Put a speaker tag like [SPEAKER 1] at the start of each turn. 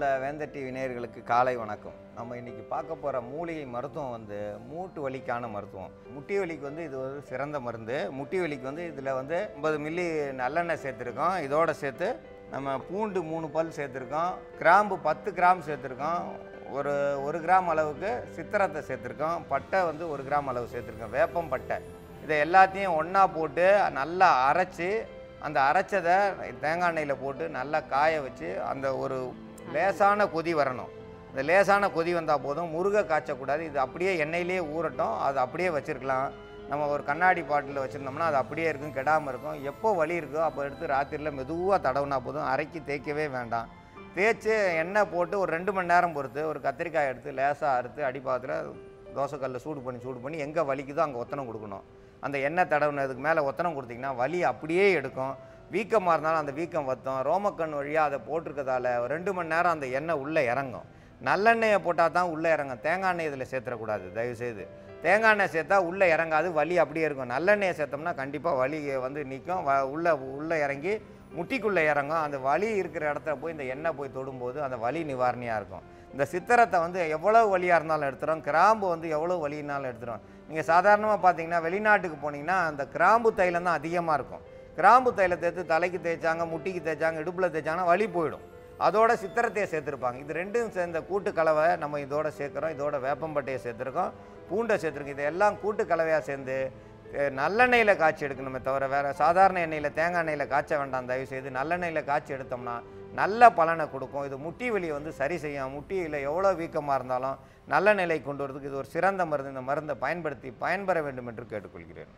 [SPEAKER 1] உள்ள வேந்தர் டிவி நேயர்களுக்கு காலை வணக்கம். நம்ம இன்னைக்கு பார்க்க போகிற மூலிகை மருத்துவம் வந்து மூட்டு வலிக்கான மருத்துவம். முட்டி வலிக்கு வந்து இது ஒரு சிறந்த மருந்து. முட்டி வலிக்கு வந்து இதில் வந்து 50 மில்லி நல்லெண்ணெய் சேர்த்துருக்கோம். இதோடு சேர்த்து நம்ம பூண்டு 3 பல் சேர்த்துருக்கோம். கிராம்பு 10 கிராம் சேர்த்துருக்கோம். ஒரு கிராம் அளவுக்கு சித்திரத்தை சேர்த்துருக்கோம். பட்டை வந்து 1 கிராம் அளவு சேர்த்துருக்கோம். வேப்பம் பட்டை இதை எல்லாத்தையும் ஒன்றா போட்டு நல்லா அரைச்சி, அந்த அரைச்சதை தேங்காய் எண்ணெயில் போட்டு நல்லா காய வச்சு அந்த ஒரு லேசான கொதி வரணும். இந்த லேசான கொதி வந்தால் போதும். முருகை காய்ச்சக்கூடாது. இது அப்படியே எண்ணெயிலேயே ஊறட்டும். அது அப்படியே வச்சுருக்கலாம். நம்ம ஒரு கண்ணாடி பாட்டில் வச்சுருந்தோம்னா அது அப்படியே இருக்கும், கெடாமல் இருக்கும். எப்போ வலி இருக்கோ அப்போ எடுத்து ராத்திரியில் மெதுவாக தடவுனா போதும். அரைக்கி தேய்க்கவே வேண்டாம். தேய்ச்சி எண்ணெய் போட்டு ஒரு 2 மணி நேரம் பொறுத்து ஒரு கத்திரிக்காய் எடுத்து லேசாக அறுத்து அடிப்பாத்தில் தோசைக்கல்லில் சூடு பண்ணி எங்கே வலிக்குதோ அங்கே ஒத்தனம் கொடுக்கணும். அந்த எண்ணெய் தடவுனதுக்கு மேலே ஒத்தனம் கொடுத்திங்கன்னா வலி அப்படியே எடுக்கும். வீக்கமாக இருந்தாலும் அந்த வீக்கம் வற்றும். ரோமக்கண் வழியாக அதை போட்டிருக்கதால 2 மணி நேரம் அந்த எண்ணெய் உள்ளே இறங்கும். நல்லெண்ணெயை போட்டால் தான் உள்ளே இறங்கும். தேங்காய் எண்ணெய் இதில் சேர்த்துடக்கூடாது தயவுசெய்து. தேங்காய் எண்ணெய் சேர்த்தா உள்ளே இறங்காது, வலி அப்படியே இருக்கும். நல்லெண்ணெயை சேர்த்தோம்னா கண்டிப்பாக வலி வந்து நிற்கும். உள்ளே இறங்கி முட்டிக்குள்ளே இறங்கும். அந்த வலி இருக்கிற இடத்துல போய் இந்த எண்ணெய் போய் தொடும்போது அந்த வலி நிவாரணியாக இருக்கும். இந்த சித்திரத்தை வந்து எவ்வளோ வலியாக இருந்தாலும் எடுத்துகிறோம். கிராம்பு வந்து எவ்வளோ வலினாலும் எடுத்துகிறோம். நீங்கள் சாதாரணமாக பார்த்தீங்கன்னா வெளிநாட்டுக்கு போனீங்கன்னா அந்த கிராம்பு தைலம் தான் அதிகமாக இருக்கும். கிராம்பு தைலத்தை எடுத்து தலைக்கு தேய்ச்சாங்க, முட்டிக்கு தேய்ச்சாங்க, இடுப்பில் தேய்ச்சாங்கன்னா வலி போயிடும். அதோட சித்திரத்தையை சேர்த்துருப்பாங்க. இது ரெண்டும் சேர்ந்த கூட்டு கலவை நம்ம இதோட சேர்க்குறோம். இதோட வேப்பம்பட்டையை சேர்த்துருக்கோம், பூண்டை சேர்த்துருக்கோம். இதெல்லாம் கூட்டு கலவையாக சேர்ந்து நல்லெண்ணெயில் காய்ச்சி எடுக்கணுமே தவிர வேறு சாதாரண எண்ணெயில் தேங்காய் எண்ணெயில் காய்ச்ச வேண்டாம் தயவுசெய்து. நல்லெண்ணெயில் காய்ச்சி எடுத்தோம்னா நல்ல பலனை கொடுக்கும். இது முட்டி வலியை வந்து சரி செய்யும். முட்டியில் எவ்வளோ வீக்கமாக இருந்தாலும் நல்ல நிலை கொண்டு வரதுக்கு இது ஒரு சிறந்த மருந்து. இந்த மருந்தை பயன்படுத்தி பயன்பெற வேண்டும் என்று கேட்டுக்கொள்கிறேன்.